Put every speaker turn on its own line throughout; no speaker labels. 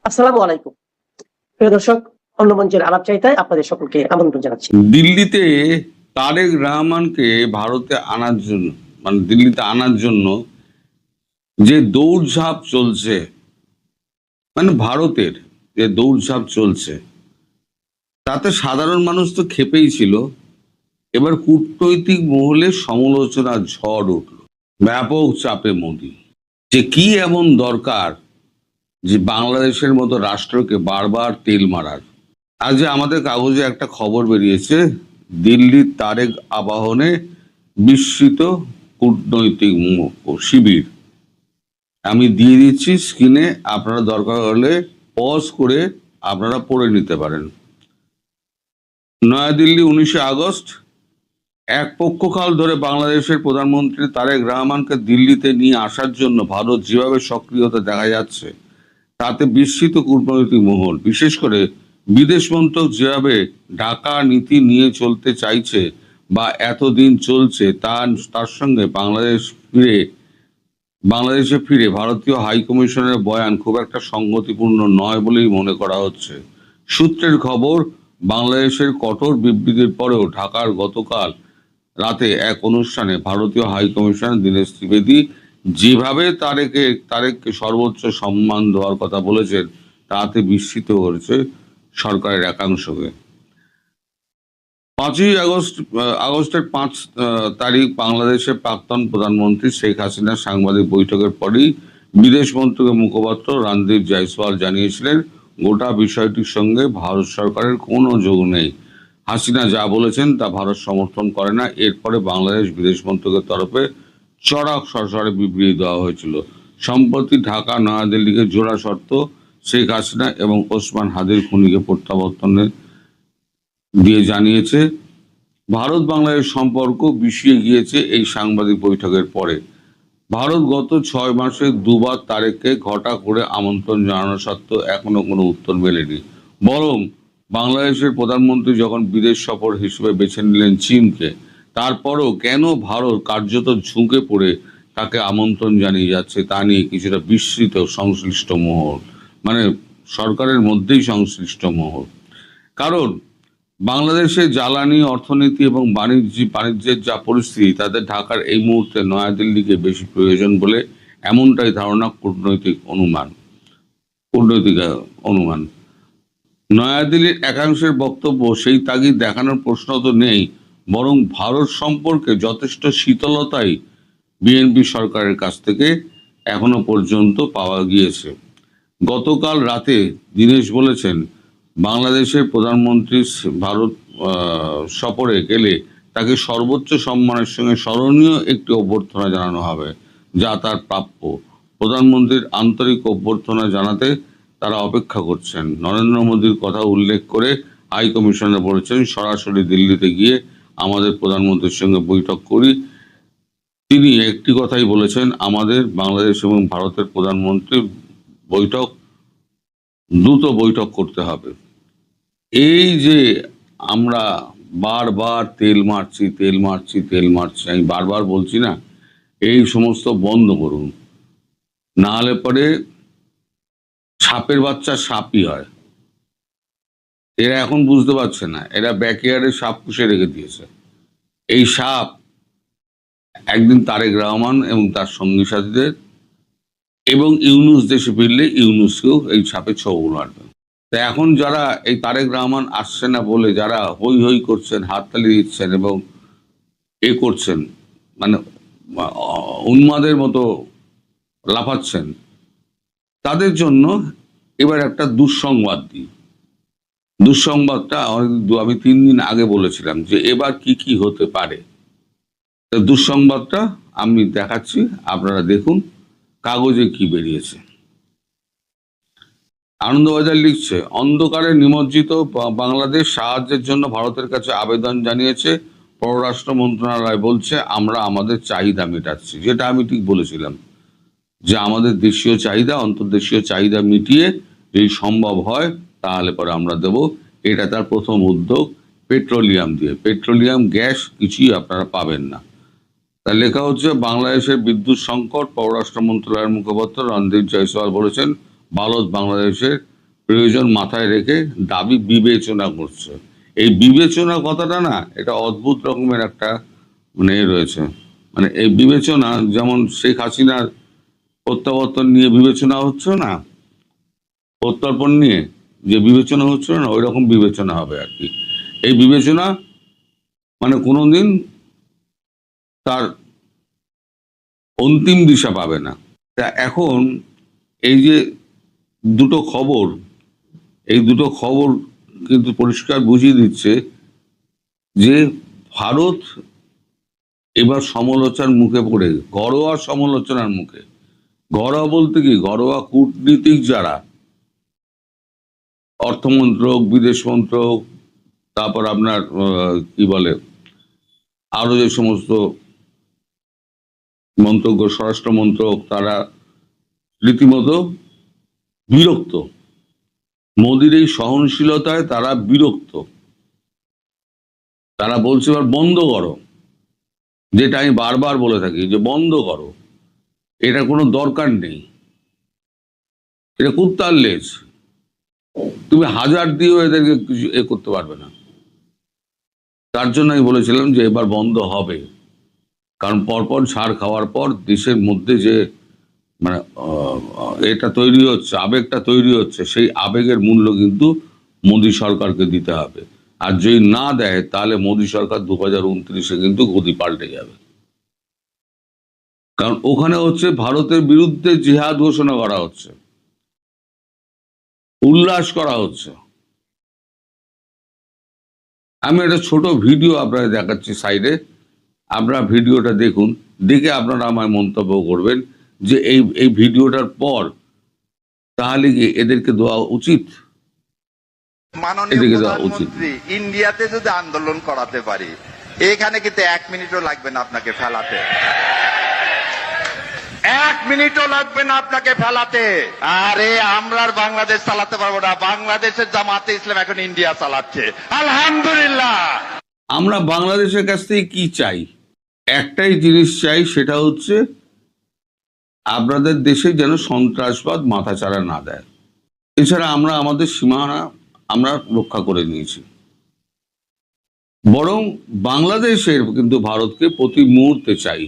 আসসালামু আলাইকুম। প্রিয় দর্শক, অন্য মঞ্চের আলাপচারিতায় আপনাদের সকলকে আমন্ত্রণ জানাচ্ছি।
দিল্লিতে তারেক রহমানকে ভারতে আনার জন্য দিল্লিতে আনার জন্য যে দৌড়ঝাঁপ চলছে, ভারতের যে দৌড়ঝাঁপ চলছে, তাতে সাধারণ মানুষ তো ক্ষেপেই ছিল। এবার কূটনৈতিক মহলে সমালোচনার ঝড় উঠল। ব্যাপক চাপে মোদি যে কি এমন দরকার যে বাংলাদেশের মতো রাষ্ট্রকে বারবার তেল মারার। আজ আমাদের কাগজে একটা খবর বেরিয়েছে, দিল্লির তারেক আবাহনে বিস্মিত কূটনৈতিক শিবির। আমি দিয়ে দিচ্ছি স্ক্রিনে, আপনারা দরকার হলে পজ করে আপনারা পড়ে নিতে পারেন। নয়াদিল্লি 19 আগস্ট। এক পক্ষকাল ধরে বাংলাদেশের প্রধানমন্ত্রী তারেক রহমানকে দিল্লিতে নিয়ে আসার জন্য ভারত যেভাবে সক্রিয়তা দেখা যাচ্ছে, তাতে বিস্মিত কূটনৈতিক মহল। বিশেষ করে বিদেশ মন্ত্রক যেভাবে ঢাকা নীতি নিয়ে চলতে চাইছে বা এতদিন চলছে, তার সঙ্গে বাংলাদেশে ফিরে ভারতীয় হাই কমিশনের বয়ান খুব একটা সঙ্গতিপূর্ণ নয় বলেই মনে করা হচ্ছে। সূত্রের খবর, বাংলাদেশের কঠোর বিবৃতির পরেও ঢাকার গতকাল রাতে এক অনুষ্ঠানে ভারতীয় হাই কমিশনার দীনেশ ত্রিবেদী যেভাবে তারেককে সর্বোচ্চ সম্মান দেওয়ার কথা বলেছেন, তাতে বিস্মিত করেছে সরকারের একাংশকে। 5 আগস্টের 5 তারিখ বাংলাদেশের প্রাক্তন প্রধানমন্ত্রী শেখ হাসিনার সাংবাদিক বৈঠকের পরই বিদেশ মন্ত্রকের মুখপাত্র রণদীপ জয়সওয়াল জানিয়েছিলেন, গোটা বিষয়টির সঙ্গে ভারত সরকারের কোনো যোগ নেই। হাসিনা যা বলেছেন তা ভারত সমর্থন করে না। এরপরে বাংলাদেশ বিদেশ মন্ত্রকের তরফে চড়া সরকারে বিবৃতি দেওয়া হয়েছিল। সম্প্রতি ঢাকা নয়াদিল্লিকে জোড়া শর্ত শেখ হাসিনা এবং ওসমান হাদির খুনিকে প্রত্যাবর্তনের দিয়ে জানিয়েছে। ভারত বাংলাদেশ সম্পর্ক বিষিয়ে গিয়েছে এই সাংবাদিক বৈঠকের পরে। ভারত গত 6 মাসে দুবার তারেককে ঘটা করে আমন্ত্রণ জানানো সত্ত্বেও এখনো কোনো উত্তর মেলেনি। বরং বাংলাদেশের প্রধানমন্ত্রী যখন বিদেশ সফর হিসেবে বেছে নিলেন চীনকে, তারপরও কেন ভারত কার্যত ঝুঁকে পড়ে তাকে আমন্ত্রণ জানিয়ে যাচ্ছে, তা নিয়ে কিছুটা বিস্মিত সংশ্লিষ্ট মহল, সরকারের মধ্যেই সংশ্লিষ্ট মহল। কারণ বাংলাদেশে জ্বালানি, অর্থনীতি এবং বাণিজ্যের যা পরিস্থিতি, তাদের ঢাকার এই মুহূর্তে নয়াদিল্লিকে বেশি প্রয়োজন বলে এমনটাই ধারণা কূটনৈতিক অনুমান। নয়াদিল্লির একাংশের বক্তব্য, সেই তাগিদ দেখানোর প্রশ্ন তো নেই, বরং ভারত সম্পর্কে যথেষ্ট শীতলতাই বিএনপি সরকারের কাছ থেকে এখনো পর্যন্ত পাওয়া গিয়েছে। গতকাল রাতে দীনেশ বলেছেন, বাংলাদেশের প্রধানমন্ত্রী ভারত সফরে গেলে তাকে সর্বোচ্চ সম্মানের সঙ্গে স্মরণীয় একটি অভ্যর্থনা জানানো হবে, যা তার প্রাপ্য। প্রধানমন্ত্রীর আন্তরিক অভ্যর্থনা জানাতে তারা অপেক্ষা করছেন। নরেন্দ্র মোদীর কথা উল্লেখ করে হাই কমিশনার বলেছেন, সরাসরি দিল্লিতে গিয়ে আমাদের প্রধানমন্ত্রীর সঙ্গে বৈঠক করি। তিনি একটি কথাই বলেছেন, আমাদের বাংলাদেশ এবং ভারতের প্রধানমন্ত্রীর দ্রুত বৈঠক করতে হবে। এই যে আমরা বারবার তেল মারছি, আমি বারবার বলছি না, এই সমস্ত বন্ধ করুন, না হলে পরে সাপের বাচ্চা সাপই হয়। এরা এখন বুঝতে পারছে না, এরা ব্যাকয়ার্ডে সাপ পুষে রেখে দিয়েছে। এই সাপ একদিন তারেক রহমান এবং তার সঙ্গী সাথীদের এবং ইউনূস দেশে ফিরলে ইউনূসকেও এই সাপে ছোবল মারবে। তা এখন যারা এই তারেক রহমান আসছে না বলে যারা হই হই করছেন, হাততালি দিচ্ছেন এবং করছেন, উন্মাদের মতো লাফাচ্ছেন, তাদের জন্য এবার একটা দুঃসংবাদ দিই। দুঃসংবাদটা আমি 3 দিন আগে বলেছিলাম যে এবার কি কি হতে পারে। দুঃসংবাদটা আমি দেখাচ্ছি, আপনারা দেখুন কাগজে কি বেরিয়েছে। আনন্দবাজার লিখছে, অন্ধকারে নিমজ্জিত বাংলাদেশ সাহায্যের জন্য ভারতের কাছে আবেদন জানিয়েছে। পররাষ্ট্র মন্ত্রণালয় বলছে, আমরা আমাদের চাহিদা মেটাচ্ছি। যেটা আমি ঠিক বলেছিলাম যে আমাদের দেশীয় চাহিদা, অন্তর্দেশীয় চাহিদা মিটিয়ে যদি সম্ভব হয় তাহলে পরে আমরা দেব। এটা তার প্রথম উদ্যোগ, পেট্রোলিয়াম দিয়ে। পেট্রোলিয়াম, গ্যাস কিছুই আপনারা পাবেন না। তা লেখা হচ্ছে, বাংলাদেশের বিদ্যুৎ সংকট। পররাষ্ট্র মন্ত্রণালয়ের মুখপাত্র রণদীপ জয়সওয়াল বলেছেন, ভারত বাংলাদেশের প্রয়োজন মাথায় রেখে দাবি বিবেচনা করছে। এই বিবেচনা কথাটা না, এটা অদ্ভুত রকমের একটা মানে রয়েছে। মানে এই বিবেচনা যেমন শেখ হাসিনার প্রত্যাবর্তন নিয়ে বিবেচনা হচ্ছে না, প্রত্যর্পণ নিয়ে যে বিবেচনা হচ্ছে না, ওই রকম বিবেচনা হবে আর কি। এই বিবেচনা মানে কোনোদিন তার অন্তিম দিশা পাবে না। তা এখন এই যে দুটো খবর, এই দুটো খবর কিন্তু পরিষ্কার বুঝিয়ে দিচ্ছে যে ভারত এবার সমালোচনার মুখে পড়ে, ঘরোয়া সমালোচনার মুখে। ঘরোয়া বলতে কি, ঘরোয়া কূটনীতিক যারা, অর্থমন্ত্রক, বিদেশ মন্ত্রক, তারপর আপনার কি বলে আরো যে সমস্ত মন্ত্রক, স্বরাষ্ট্র মন্ত্রক, তারা রীতিমতো বিরক্ত। মোদির এই সহনশীলতায় তারা বিরক্ত। তারা বলছে এবার বন্ধ করো, যেটা আমি বারবার বলে থাকি যে বন্ধ করো, এটা কোনো দরকার নেই, এটা কুত্তার লেজ, তুমি হাজার দিয়েও এদেরকে কিছু করতে পারবে না। তার জন্য আমি বলেছিলাম যে এবার বন্ধ হবে, কারণ পরপর ছাড় খাওয়ার পর দেশের মধ্যে যে মানে এটা তৈরি হচ্ছে, আবেগটা তৈরি হচ্ছে, সেই আবেগের মূল্য কিন্তু মোদী সরকারকে দিতে হবে। আর যদি না দেয় তাহলে মোদী সরকার 2029-এ কিন্তু গতি পাল্টে যাবে। কারণ ওখানে হচ্ছে ভারতের বিরুদ্ধে জিহাদ ঘোষণা করা হচ্ছে, উল্লাস করা হচ্ছে। আমি একটা ছোট ভিডিও আপনাদের দেখাচ্ছি সাইডে, আপনারা ভিডিওটা দেখুন, দেখে আপনারা আমায় মন্তব্য করবেন যে এই ভিডিওটার পর তাহলে কি এদেরকে দেওয়া উচিত,
মাননীয় প্রধানমন্ত্রী ইন্ডিয়াতে যদি আন্দোলন করাতে পারি, এখানে কিন্তু 1 মিনিটও লাগবে না আপনাকে ফেলাতে, 1 মিনিটও লাগবে না আপনাকে ফেলাতে। আরে আমরা আর বাংলাদেশ চালাতে পারবো না, বাংলাদেশের জামাতে ইসলাম এখন ইন্ডিয়া চালাচ্ছে, আলহামদুলিল্লাহ।
আমরা বাংলাদেশের কাছ থেকে কি চাই? একটাই জিনিস চাই, সেটা হচ্ছে আপনাদের দেশে যেন সন্ত্রাসবাদ মাথাচাড়া না দেয়। এছাড়া আমরা আমাদের সীমানা আমরা রক্ষা করে নিয়েছি। বরং বাংলাদেশের কিন্তু ভারতকে প্রতি মুহূর্তে চাই।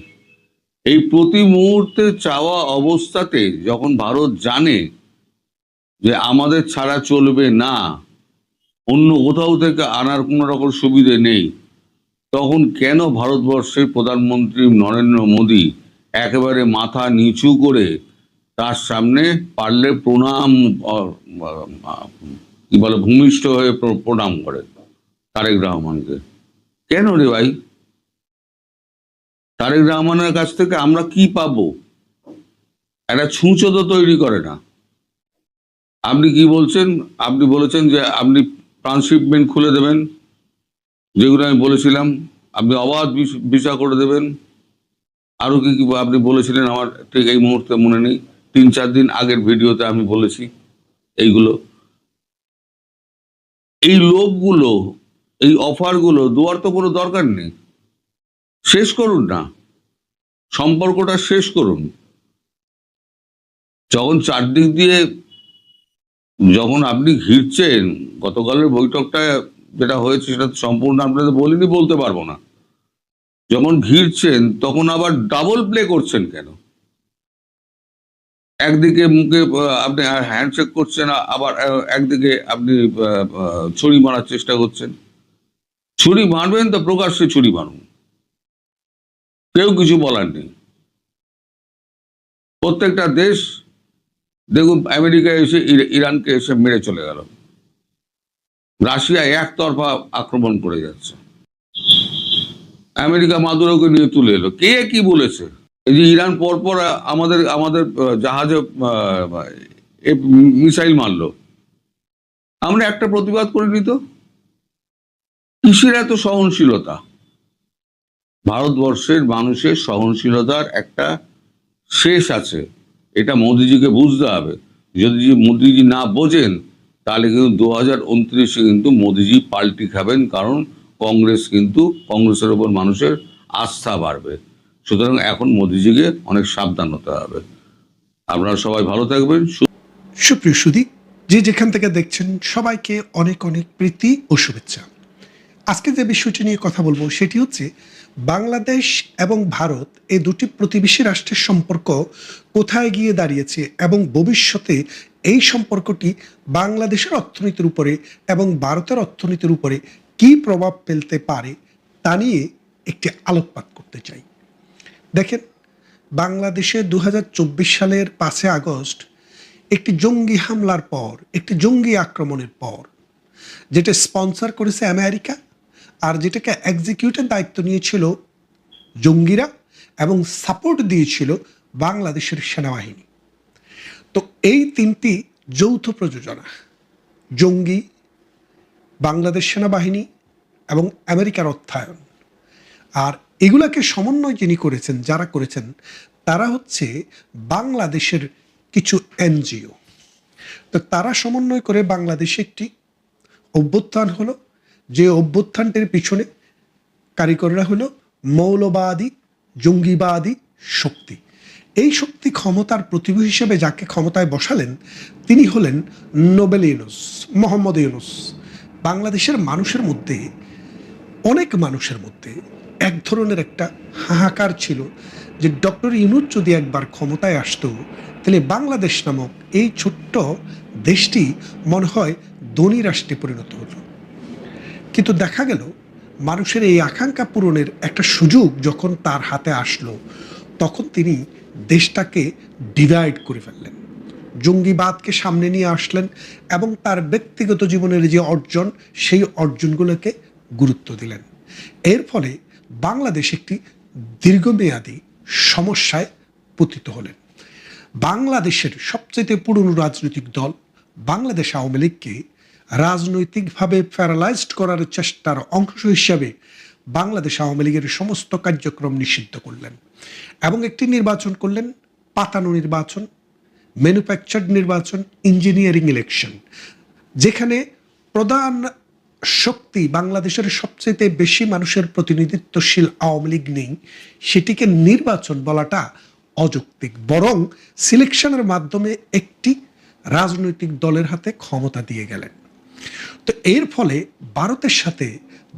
এই প্রতি মুহূর্তে চাওয়া অবস্থাতে যখন ভারত জানে যে আমাদের ছাড়া চলবে না, অন্য কোথাও থেকে আনার কোনো রকম সুবিধে নেই, তখন কেন ভারতবর্ষের প্রধানমন্ত্রী নরেন্দ্র মোদী একেবারে মাথা নিচু করে তার সামনে পারলে প্রণাম, কি বলে, ভূমিষ্ঠ হয়ে প্রণাম করে তারেক রহমানকে? কেন রে ভাই? তারেক রহমানের কাছ থেকে আমরা কি পাবো? একটা ছুঁচো তো তৈরি করে না। আপনি কি বলছেন? আপনি বলেছেন যে আপনি ট্রান্সশিপমেন্ট খুলে দেবেন, যেগুলো আমি বলেছিলাম, আপনি অবাধ ভিসা করে দেবেন, আরো কি কি আপনি বলেছিলেন, আমার ঠিক এই মুহূর্তে মনে নেই, 3-4 দিন আগের ভিডিওতে আমি বলেছি এইগুলো। এই লোভগুলো, এই অফারগুলো দেওয়ার তো কোনো দরকার নেই। শেষ করুন না, সম্পর্কটা শেষ করুন। যখন চারদিক দিয়ে যখন আপনি ঘিরছেন, গতকালের বৈঠকটা যেটা হয়েছে সেটা সম্পূর্ণ আপনাদের বলিনি, বলতে পারবো না। যখন ঘিরছেন তখন আবার ডাবল প্লে করছেন কেন? একদিকে মুখে আপনি হ্যান্ডশেক করছেন, আবার একদিকে আপনি ছুরি মারার চেষ্টা করছেন। ছুরি মারবেন তো প্রকাশ্যে ছুরি মারুন, কেউ কিছু বলার নেই। প্রত্যেকটা দেশ দেখুন, আমেরিকা এসে ইরানকে এসে মেরে চলে গেল, রাশিয়া একতরফা আক্রমণ করে যাচ্ছে, আমেরিকা মাদুরোকে নিয়ে তুলে এলো। কে কি বলেছে? এই যে ইরান পরপর আমাদের আমাদের জাহাজে মিসাইল মারলো, আমরা একটা প্রতিবাদ করিনি তো। কিসের এত সহনশীলতা? ভারতবর্ষের মানুষের সহনশীলতার একটা শেষ আছে, এটা মোদিজিকে বুঝতে হবে। যদি মোদিজি না বোঝেন তাহলে কিন্তু 2029-এ কিন্তু মোদিজি পাল্টি খাবেন, কারণ কংগ্রেসের উপর মানুষের আস্থা বাড়বে। সুতরাং এখন মোদিজিকে অনেক সাবধান হতে হবে। আপনারা সবাই ভালো থাকবেন।
সুপ্রিয় সুধী, যে যেখান থেকে দেখছেন সবাইকে অনেক অনেক প্রীতি ও শুভেচ্ছা। আজকে যে বিষয়টি নিয়ে কথা বলবো সেটি হচ্ছে বাংলাদেশ এবং ভারত এই দুটি প্রতিবেশী রাষ্ট্রের সম্পর্ক কোথায় গিয়ে দাঁড়িয়েছে এবং ভবিষ্যতে এই সম্পর্কটি বাংলাদেশের অর্থনীতির উপরে এবং ভারতের অর্থনীতির উপরে কী প্রভাব ফেলতে পারে তা নিয়ে একটি আলোকপাত করতে চাই। দেখেন, বাংলাদেশে 2024 সালের 5 আগস্ট একটি জঙ্গি হামলার পর, একটি জঙ্গি আক্রমণের পর, যেটা স্পন্সর করেছে আমেরিকা আর যেটাকে এক্সিকিউটের দায়িত্ব নিয়েছিল জঙ্গিরা এবং সাপোর্ট দিয়েছিল বাংলাদেশের সেনাবাহিনী। তো এই তিনটি যৌথ প্রযোজনা, জঙ্গি, বাংলাদেশ সেনাবাহিনী এবং আমেরিকার অর্থায়ন, আর এগুলাকে সমন্বয় যিনি করেছেন, যারা করেছেন তারা হচ্ছে বাংলাদেশের কিছু এনজিও। তো তারা সমন্বয় করে বাংলাদেশে একটি অভ্যুত্থান হলো, যে অভ্যুত্থানটির পিছনে কারিগররা হলো মৌলবাদী জঙ্গিবাদী শক্তি। এই শক্তি ক্ষমতার প্রতিভূ হিসেবে যাকে ক্ষমতায় বসালেন তিনি হলেন নোবেল ইউনুস, মোহাম্মদ ইউনুস। বাংলাদেশের মানুষের মধ্যে, অনেক মানুষের মধ্যে এক ধরনের একটা হাহাকার ছিল যে ডক্টর ইউনুস যদি একবার ক্ষমতায় আসতো তাহলে বাংলাদেশ নামক এই ছোট্ট দেশটি মনে হয় ধনী রাষ্ট্রে পরিণত হতো। কিন্তু দেখা গেল মানুষের এই আকাঙ্ক্ষা পূরণের একটা সুযোগ যখন তার হাতে আসলো তখন তিনি দেশটাকে ডিভাইড করে ফেললেন, জঙ্গিবাদকে সামনে নিয়ে আসলেন এবং তার ব্যক্তিগত জীবনের যে অর্জন সেই অর্জনগুলোকে গুরুত্ব দিলেন। এর ফলে বাংলাদেশ একটি দীর্ঘমেয়াদী সমস্যায় পতিত হলেন। বাংলাদেশের সবচেয়ে পুরনো রাজনৈতিক দল বাংলাদেশ আওয়ামী লীগকে রাজনৈতিকভাবে প্যারালাইজড করার চেষ্টার অংশ হিসাবে বাংলাদেশ আওয়ামী লীগের সমস্ত কার্যক্রম নিষিদ্ধ করলেন এবং একটি নির্বাচন করলেন, পাতানো নির্বাচন, ম্যানুফ্যাকচার্ড নির্বাচন, ইঞ্জিনিয়ারিং ইলেকশন, যেখানে প্রধান শক্তি বাংলাদেশের সবচেয়ে বেশি মানুষের প্রতিনিধিত্বশীল আওয়ামী লীগ নেই। সেটিকে নির্বাচন বলাটা অযৌক্তিক, বরং সিলেকশনের মাধ্যমে একটি রাজনৈতিক দলের হাতে ক্ষমতা দিয়ে গেলেন। তো এর ফলে ভারতের সাথে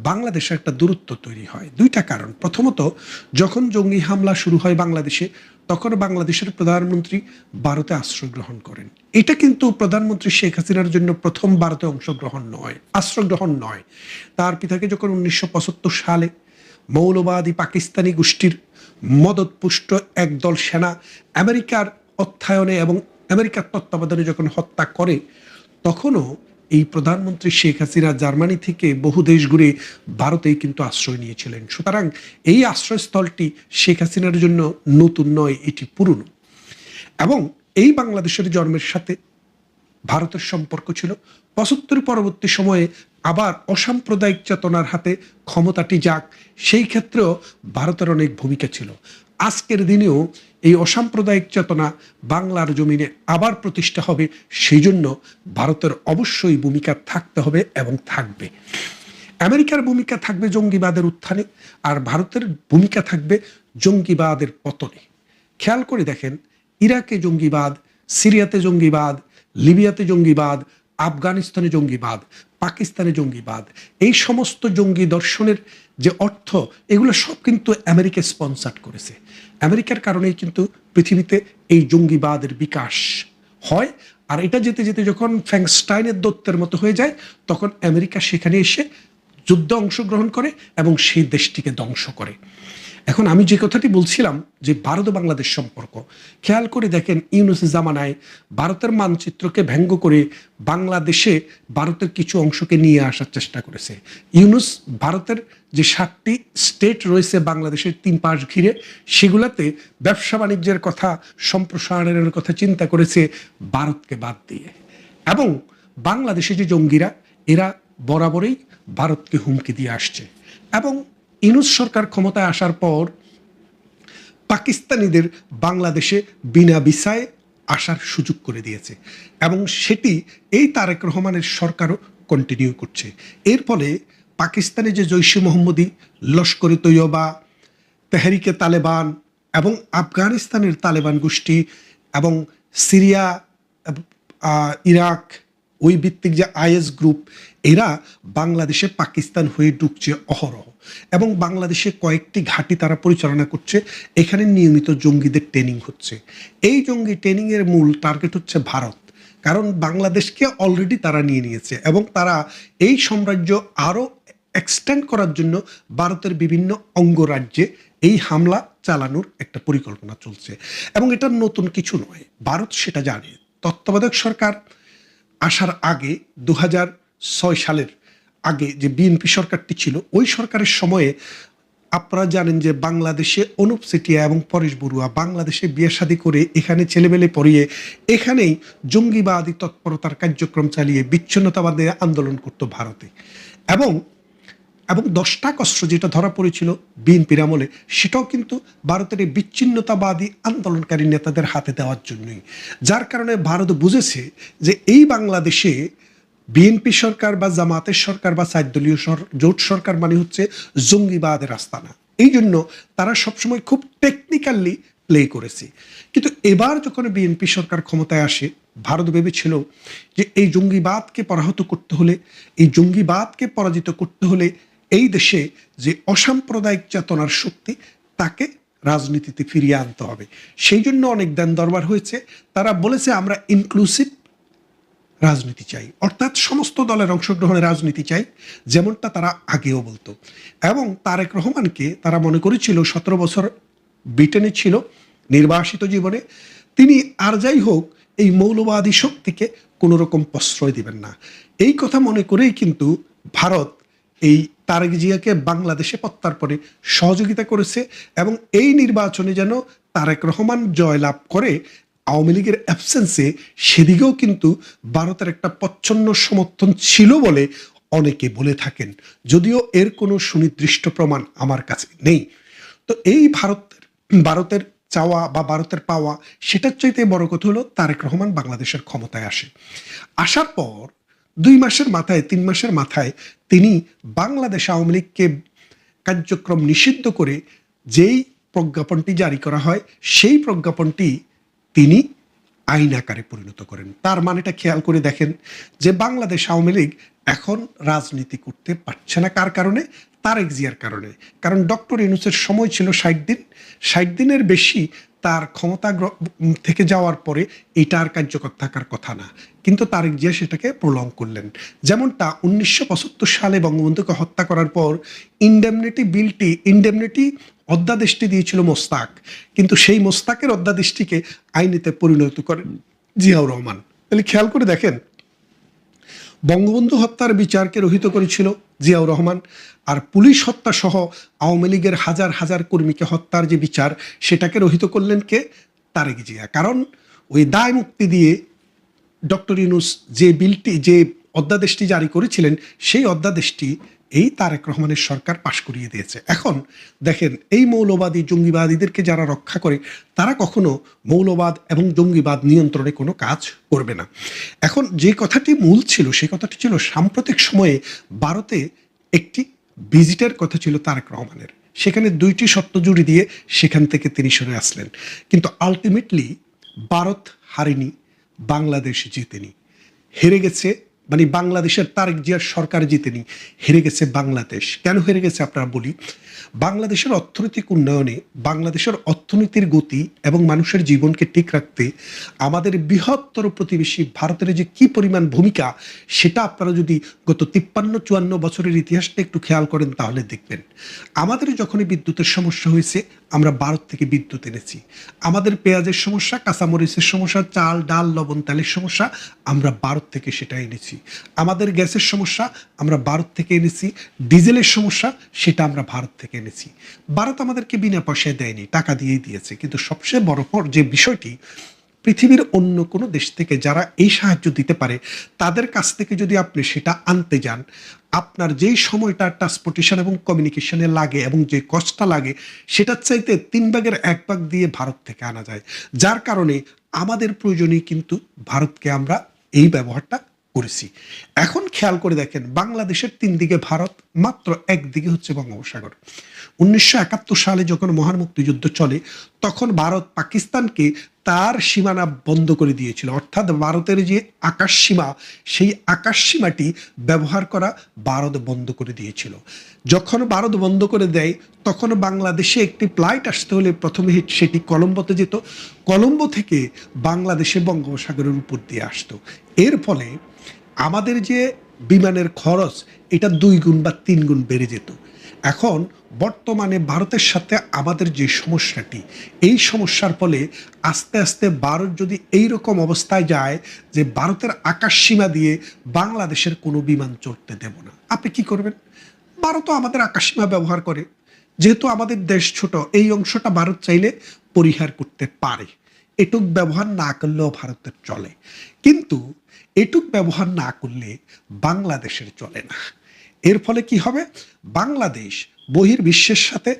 বাংলাদেশের একটা দূরত্ব তৈরি হয়। দুইটা কারণ। প্রথমত, যখন জঙ্গি হামলা শুরু হয় বাংলাদেশে তখন বাংলাদেশের প্রধানমন্ত্রী ভারতে আশ্রয় গ্রহণ করেন। এটা কিন্তু প্রধানমন্ত্রী শেখ হাসিনার জন্য প্রথম ভারতে আশ্রয় গ্রহণ নয়। তার পিতাকে যখন 1975 সালে মৌলবাদী পাকিস্তানি গোষ্ঠীর মদতপুষ্ট একদল সেনা আমেরিকার অর্থায়নে এবং আমেরিকার তত্ত্বাবধানে যখন হত্যা করে তখনও এই প্রধানমন্ত্রী শেখ হাসিনা জার্মানি থেকে বহু দেশ ঘুরে ভারতেই কিন্তু আশ্রয় নিয়েছিলেন। সুতরাং এই আশ্রয়স্থলটি শেখ হাসিনার জন্য নতুন নয়, এটি পুরনো। এবং এই বাংলাদেশের জন্মের সাথে ভারতের সম্পর্ক ছিল 75 পরবর্তী সময়ে আবার অসাম্প্রদায়িক চেতনার হাতে ক্ষমতাটি যাক, সেই ক্ষেত্রেও ভারতের অনেক ভূমিকা ছিল। আজকের দিনেও এই অসাম্প্রদায়িক চেতনা বাংলার জমিনে আবার প্রতিষ্ঠা হবে, সেই জন্য ভারতের অবশ্যই ভূমিকা থাকতে হবে এবং থাকবে। আমেরিকার ভূমিকা থাকবে জঙ্গিবাদের উত্থানে আর ভারতের ভূমিকা থাকবে জঙ্গিবাদের পতনে। খেয়াল করে দেখেন, ইরাকে জঙ্গিবাদ, সিরিয়াতে জঙ্গিবাদ, লিবিয়াতে জঙ্গিবাদ, আফগানিস্তানে জঙ্গিবাদ, পাকিস্তানে জঙ্গিবাদ, এই সমস্ত জঙ্গি দর্শনের যে অর্থ এগুলো সব কিন্তু আমেরিকা স্পন্সার করেছে। আমেরিকার কারণেই কিন্তু পৃথিবীতে এই জঙ্গিবাদের বিকাশ হয়। আর এটা যেতে যেতে যখন ফ্র্যাঙ্কস্টাইনের দত্তের মতো হয়ে যায় তখন আমেরিকা সেখানে এসে যুদ্ধে অংশগ্রহণ করে এবং সেই দেশটিকে ধ্বংস করে। এখন আমি যে কথাটি বলছিলাম যে ভারত ও বাংলাদেশ সম্পর্ক, খেয়াল করে দেখেন ইউনুসের জামানায় ভারতের মানচিত্রকে ব্যঙ্গ করে বাংলাদেশে ভারতের কিছু অংশকে নিয়ে আসার চেষ্টা করেছে। ইউনুস ভারতের যে 7টি স্টেট রয়েছে বাংলাদেশের 3 পাশ ঘিরে, সেগুলাতে ব্যবসা বাণিজ্যের কথা, সম্প্রসারণের কথা চিন্তা করেছে ভারতকে বাদ দিয়ে। এবং বাংলাদেশে যে জঙ্গিরা, এরা বরাবরই ভারতকে হুমকি দিয়ে আসছে। এবং ইউনুস সরকার ক্ষমতায় আসার পর পাকিস্তানিদের বাংলাদেশে বিনা ভিসায় আসার সুযোগ করে দিয়েছে এবং সেটি এই তারেক রহমানের সরকারও কন্টিনিউ করছে। এর ফলে পাকিস্তানে যে জৈশে মোহাম্মদী, লস্করে তৈয়বা, তেহরিকে তালেবান এবং আফগানিস্তানের তালেবান গোষ্ঠী এবং সিরিয়া, ইরাক ওই ভিত্তিক যে আইএস গ্রুপ, এরা বাংলাদেশে পাকিস্তান হয়ে ঢুকছে অহরহ, এবং বাংলাদেশে কয়েকটি ঘাঁটি তারা পরিচালনা করছে। এখানে নিয়মিত জঙ্গিদের ট্রেনিং হচ্ছে। এই জঙ্গি ট্রেনিংয়ের মূল টার্গেট হচ্ছে ভারত, কারণ বাংলাদেশকে অলরেডি তারা নিয়ে নিয়েছে, এবং তারা এই সাম্রাজ্য আরও এক্সটেন্ড করার জন্য ভারতের বিভিন্ন অঙ্গরাজ্যে এই হামলা চালানোর একটা পরিকল্পনা চলছে। এবং এটা নতুন কিছু নয়, ভারত সেটা জানে। তত্ত্বাবধায়ক সরকার আসার আগে 2006 সালের আগে যে বিএনপি সরকারটি ছিল, ওই সরকারের সময়ে আপনারা জানেন যে বাংলাদেশে অনুপ চেটিয়া এবং পরেশ বড়ুয়া বাংলাদেশে বিয়ে শাদী করে এখানে ছেলেমেলে পড়িয়ে এখানেই জঙ্গিবাদী তৎপরতার কার্যক্রম চালিয়ে বিচ্ছিন্নতাবাদী আন্দোলন করত ভারতে। এবং 10টা অস্ত্র যেটা ধরা পড়েছিল বিএনপির আমলে, সেটাও কিন্তু ভারতের এই বিচ্ছিন্নতাবাদী আন্দোলনকারী নেতাদের হাতে দেওয়ার জন্যই। যার কারণে ভারত বুঝেছে যে এই বাংলাদেশে বিএনপি সরকার বা জামাতের সরকার বা 4 দলীয় জোট সরকার মানে হচ্ছে জঙ্গিবাদের আস্তানা। এই জন্য তারা সবসময় খুব টেকনিক্যালি প্লে করেছে। কিন্তু এবার যখন বিএনপি সরকার ক্ষমতায় আসে, ভারত ভেবেছিল যে এই জঙ্গিবাদকে পরাহত করতে হলে, এই জঙ্গিবাদকে পরাজিত করতে হলে এই দেশে যে অসাম্প্রদায়িক চেতনার শক্তি, তাকে রাজনীতিতে ফিরিয়ে আনতে হবে। সেই জন্য অনেক দেন দরবার হয়েছে। তারা বলেছে আমরা ইনক্লুসিভ রাজনীতি চাই, অর্থাৎ সমস্ত দলের অংশগ্রহণের রাজনীতি চাই, যেমনটা তারা আগেও বলতো। এবং তারেক রহমানকে তারা মনে করেছিল 17 বছর ব্রিটেনে ছিল নির্বাসিত জীবনে, তিনি আর যাই হোক এই মৌলবাদী শক্তিকে কোনো রকম প্রশ্রয় দিবেন না। এই কথা মনে করেই কিন্তু ভারত এই তারেক জিয়াকে বাংলাদেশে প্রত্যার্পণে সহযোগিতা করেছে, এবং এই নির্বাচনে যেন তারেক রহমান জয়লাভ করে আওয়ামী লীগের অ্যাবসেন্সে, সেদিকেও কিন্তু ভারতের একটা প্রচ্ছন্ন সমর্থন ছিল বলে অনেকে বলে থাকেন, যদিও এর কোনো সুনির্দিষ্ট প্রমাণ আমার কাছে নেই। তো এই ভারতের চাওয়া বা ভারতের পাওয়া, সেটার চাইতে বড় কথা হলো তারেক রহমান বাংলাদেশের ক্ষমতায় আসে। আসার পর 2 মাসের মাথায় 3 মাসের মাথায় তিনি বাংলাদেশ আওয়ামী লীগকে কার্যক্রম নিষিদ্ধ করে যেই প্রজ্ঞাপনটি জারি করা হয়, সেই প্রজ্ঞাপনটি তিনি আইন আকারে পরিণত করেন। তার মানেটা খেয়াল করে দেখেন যে বাংলাদেশ আওয়ামী লীগ এখন রাজনীতি করতে পারছে না। কার কারণে? তারেক জিয়ার কারণে। কারণ ডক্টর ইউনূসের সময় ছিল 60 দিন, 60 দিনের বেশি তার ক্ষমতা থেকে যাওয়ার পরে এটা আর কার্যকর থাকার কথা না, কিন্তু তারেক জিয়া সেটাকে প্রলং করলেন। যেমনটা 1975 সালে বঙ্গবন্ধুকে হত্যা করার পর ইন্ডেমনিটি অধ্যাদেশটি দিয়েছিল মোস্তাক, কিন্তু সেই মোস্তাকের অধ্যাদেশটিকে আইনেতে পরিণত করেন জিয়াউর রহমান। তাহলে খেয়াল করে দেখেন, বঙ্গবন্ধু হত্যার বিচারকে রহিত করেছিল জিয়াউর রহমান, আর পুলিশ হত্যা সহ আওয়ামী লীগের হাজার হাজার কর্মীকে হত্যার যে বিচার, সেটাকে রহিত করলেন কে? তারেক জিয়া। কারণ ওই দায় মুক্তি দিয়ে ডক্টর ইউনূস যে অধ্যাদেশটি জারি করেছিলেন, সেই অধ্যাদেশটি এই তারেক রহমানের সরকার পাশ করিয়ে দিয়েছে। এখন দেখেন, এই মৌলবাদী জঙ্গিবাদীদেরকে যারা রক্ষা করে, তারা কখনো মৌলবাদ এবং জঙ্গিবাদ নিয়ন্ত্রণে কোনো কাজ করবে না। এখন যে কথাটি মূল ছিল, সেই কথাটি ছিল সাম্প্রতিক সময়ে ভারতে একটি ভিজিটের কথা ছিল তারেক রহমানের। সেখানে 2টি শর্ত জুড়ে দিয়ে সেখান থেকে তিনি সরে আসলেন। কিন্তু আলটিমেটলি ভারত হারেনি, বাংলাদেশ জিতেনি। হেরে গেছে, মানে বাংলাদেশের তারেক জিয়ার সরকার জিতেনি, হেরে গেছে বাংলাদেশ। কেন হেরে গেছে আপনারা বলি। বাংলাদেশের অর্থনৈতিক উন্নয়নে, বাংলাদেশের অর্থনীতির গতি এবং মানুষের জীবনকে ঠিক রাখতে আমাদের বৃহত্তর প্রতিবেশী ভারতের যে কি পরিমাণ ভূমিকা, সেটা আপনারা যদি গত 53-54 বছরের ইতিহাসটা একটু খেয়াল করেন, তাহলে দেখবেন আমাদের যখনই বিদ্যুতের সমস্যা হয়েছে, আমরা ভারত থেকে বিদ্যুৎ এনেছি। আমাদের পেঁয়াজের সমস্যা, কাঁচামরিচের সমস্যা, চাল ডাল লবণ তেলের সমস্যা, আমরা ভারত থেকে সেটা এনেছি। আমাদের গ্যাসের সমস্যা আমরা ভারত থেকে এনেছি। ডিজেলের সমস্যা, সেটা আমরা ভারত থেকে এনেছি। ভারত আমাদেরকে বিনা পয়সায় দেয়নি, টাকা দিয়েই দিয়েছে। কিন্তু সবচেয়ে বড় যে বিষয়টি, পৃথিবীর অন্য কোনো দেশ থেকে যারা এই সাহায্য দিতে পারে, তাদের কাছ থেকে যদি আপনি সেটা আনতে যান, আপনার যেই সময়টা ট্রান্সপোর্টেশন এবং কমিউনিকেশনে লাগে এবং যে কষ্টটা লাগে, সেটার চাইতে 3 ভাগের 1 ভাগ দিয়ে ভারত থেকে আনা যায়। যার কারণে আমাদের প্রয়োজনেই কিন্তু ভারতকে আমরা এই ব্যবহারটা করেছি। এখন খেয়াল করে দেখেন, বাংলাদেশের 3 দিকে ভারত, মাত্র একদিকে হচ্ছে বঙ্গোপসাগর। 1971 সালে যখন মহান মুক্তিযুদ্ধ চলে, তখন ভারত পাকিস্তানকে তার সীমানা বন্ধ করে দিয়েছিল, অর্থাৎ ভারতের যে আকাশ সীমা, সেই আকাশ সীমাটি ব্যবহার করা ভারত বন্ধ করে দিয়েছিল। যখন ভারত বন্ধ করে দেয় তখন বাংলাদেশে একটি ফ্লাইট আসতে হলে প্রথমে সেটি কলম্বোতে যেত, কলম্বো থেকে বাংলাদেশে বঙ্গোপসাগরের উপর দিয়ে আসতো। এর ফলে আমাদের যে বিমানের খরচ এটা 2 গুণ বা 3 গুণ বেড়ে যেত। এখন বর্তমানে ভারতের সাথে আমাদের যে সমস্যাটি, এই সমস্যার ফলে আস্তে আস্তে ভারত যদি এই রকম অবস্থায় যায় যে ভারতের আকাশ সীমা দিয়ে বাংলাদেশের কোনো বিমান চড়তে দেব না, আপনি কি করবেন? ভারতও আমাদের আকাশ সীমা ব্যবহার করে, যেহেতু আমাদের দেশ ছোট, এই অংশটা ভারত চাইলে পরিহার করতে পারে। এটুক ব্যবহার না করলেও ভারতের চলে, কিন্তু এটুক ব্যবহার না করলে বাংলাদেশের চলে না। এর ফলে কি হবে? বাংলাদেশ বহির্বিশ্বের সাথে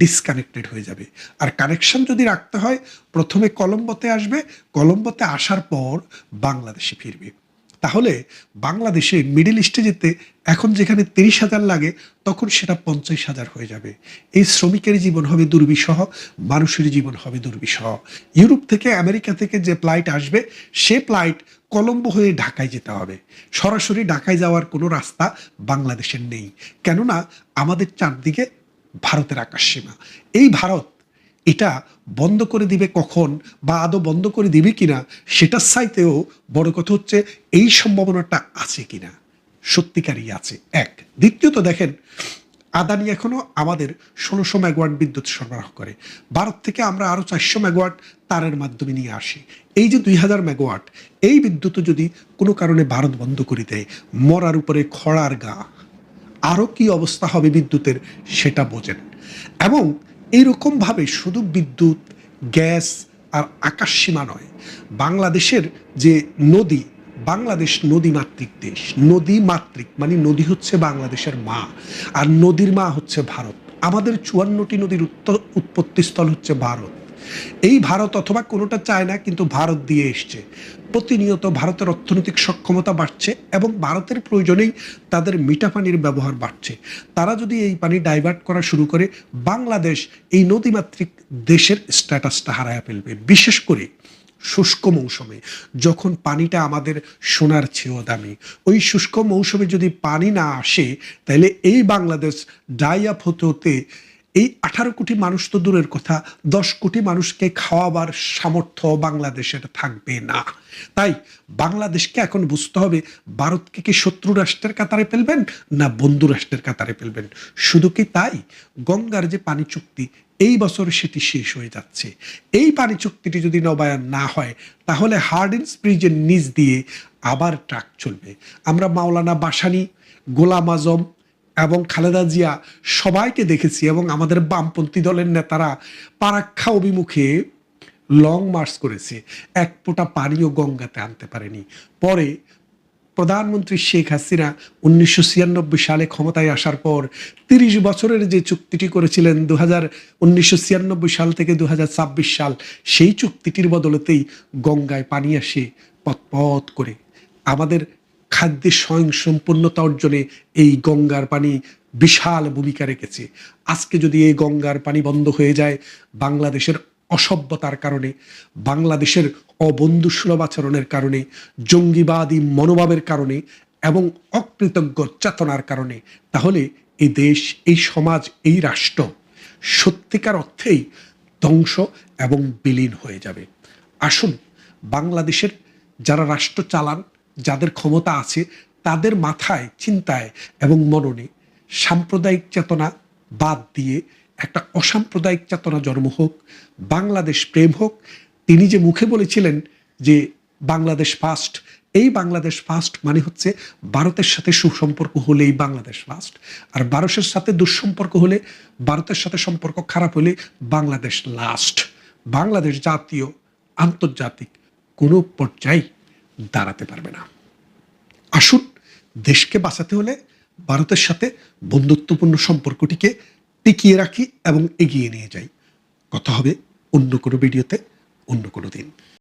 ডিসকানেক্টেড হয়ে যাবে। আর কানেকশন যদি রাখতে হয়, প্রথমে কলম্বোতে আসবে, কলম্বোতে আসার পর বাংলাদেশে ফিরবে। তাহলে বাংলাদেশে মিডল ইস্টে যেতে এখন যেখানে 30,000 লাগে, তখন সেটা 50,000 হয়ে যাবে। এই শ্রমিকের জীবন হবে দুর্বিষহ, মানুষের জীবন হবে দুর্বিষহ। ইউরোপ থেকে, আমেরিকা থেকে যে ফ্লাইট আসবে, সে ফ্লাইট কলম্বো হয়ে ঢাকায় যেতে হবে। সরাসরি ঢাকায় যাওয়ার কোনো রাস্তা বাংলাদেশের নেই, কেননা আমাদের চারদিকে ভারতের আকাশ সীমা। এই ভারত এটা বন্ধ করে দিবে কখন, বা আদৌ বন্ধ করে দিবে কিনা, সেটার চাইতেও বড় কথা হচ্ছে এই সম্ভাবনাটা আছে কিনা, সত্যিকারই আছে। এক। দ্বিতীয়ত দেখেন, আদানি এখনো আমাদের 1600 মেগাওয়াট বিদ্যুৎ সরবরাহ করে। ভারত থেকে আমরা আরো 400 মেগাওয়াট তারের মাধ্যমে নিয়ে আসি। এই যে 2000 মেগাওয়াট, এই বিদ্যুৎ যদি কোনো কারণে ভারত বন্ধ করে দেয়, মরার উপরে খড়ার গা, আরো কি অবস্থা হবে বিদ্যুতের সেটা বোঝেন। এবং এইরকমভাবে শুধু বিদ্যুৎ, গ্যাস আর আকাশ সীমা নয়, বাংলাদেশের যে নদী, বাংলাদেশ নদীমাতৃক দেশ। নদীমাতৃক মানে নদী হচ্ছে বাংলাদেশের মা, আর নদীর মা হচ্ছে ভারত। আমাদের 54টি নদীর উৎপত্তিস্থল হচ্ছে ভারত। এই ভারত অথবা কোনোটা চায় না, কিন্তু ভারত দিয়ে এসছে। প্রতিনিয়ত ভারতের অর্থনৈতিক সক্ষমতা বাড়ছে এবং ভারতের প্রয়োজনেই তাদের মিঠা পানির ব্যবহার বাড়ছে। তারা যদি এই পানি ডাইভার্ট করা শুরু করে, বাংলাদেশ এই নদীমাতৃক দেশের স্ট্যাটাসটা হারায় ফেলবে। বিশেষ করে শুষ্ক মৌসুমে, যখন পানিটা আমাদের সোনার চেয়েও দামি, ওই শুষ্ক মৌসুমে যদি পানি না আসে, তাহলে এই বাংলাদেশ ড্রাই আপ হতে হতে এই 18 কোটি মানুষ তো দূরের কথা, 10 কোটি মানুষকে খাওয়াবার সামর্থ্য বাংলাদেশের থাকবে না। তাই বাংলাদেশকে এখন বুঝতে হবে, ভারতকে কি শত্রু রাষ্ট্রের কাতারে ফেলবেন না বন্ধু রাষ্ট্রের কাতারে ফেলবেন। শুধু কি তাই, গঙ্গার যে পানি চুক্তি, এই বছর সেটি শেষ হয়ে যাচ্ছে। এই পানি চুক্তিটি যদি নবায়ন না হয়, তাহলে হার্ডিন্স ব্রিজের নিচ দিয়ে আবার ট্রাক চলবে। আমরা মাওলানা ভাসানী, গোলাম আজম এবং খালেদা জিয়া সবাইকে দেখেছি, এবং আমাদের বামপন্থী দলের নেতারা পারাক্ষা অভিমুখে লং মার্চ করেছে, এক ফোঁটা পানিও গঙ্গাতে আনতে পারেনি। পরে প্রধানমন্ত্রী শেখ হাসিনা 1996 সালে ক্ষমতায় আসার পর 30 বছরের যে চুক্তিটি করেছিলেন 1996 সাল থেকে 2026 সাল, সেই চুক্তিটির বদলতেই গঙ্গায় পানি আসে পথ করে। আমাদের খাদ্যে স্বয়ংসম্পূর্ণতা অর্জনে এই গঙ্গার পানি বিশাল ভূমিকা রেখেছে। আজকে যদি এই গঙ্গার পানি বন্ধ হয়ে যায়, বাংলাদেশের অসভ্যতার কারণে, বাংলাদেশের অবন্ধুসুলভ আচরণের কারণে, জঙ্গিবাদী মনোভাবের কারণে এবং অকৃতজ্ঞ চেতনার কারণে, তাহলে এই দেশ, এই সমাজ, এই রাষ্ট্র সত্যিকার অর্থেই ধ্বংস এবং বিলীন হয়ে যাবে। আসুন, বাংলাদেশের যারা রাষ্ট্র চালান, যাদের ক্ষমতা আছে, তাদের মাথায়, চিন্তায় এবং মননে সাম্প্রদায়িক চেতনা বাদ দিয়ে একটা অসাম্প্রদায়িক চেতনা জন্ম হোক, বাংলাদেশ প্রেম হোক। তিনি যে মুখে বলেছিলেন যে বাংলাদেশ ফার্স্ট, এই বাংলাদেশ ফার্স্ট মানে হচ্ছে ভারতের সাথে সুসম্পর্ক হলেই বাংলাদেশ ফার্স্ট, আর ভারতের সাথে দুঃসম্পর্ক হলে, ভারতের সাথে সম্পর্ক খারাপ হলে বাংলাদেশ লাস্ট। বাংলাদেশ জাতীয়, আন্তর্জাতিক কোনো পর্যায়ে দাঁড়াতে পারবে না। আসুন, দেশকে বাঁচাতে হলে ভারতের সাথে বন্ধুত্বপূর্ণ সম্পর্কটিকে টিকিয়ে রাখি এবং এগিয়ে নিয়ে যাই। কথা হবে অন্য কোনো ভিডিওতে, অন্য কোনো দিন।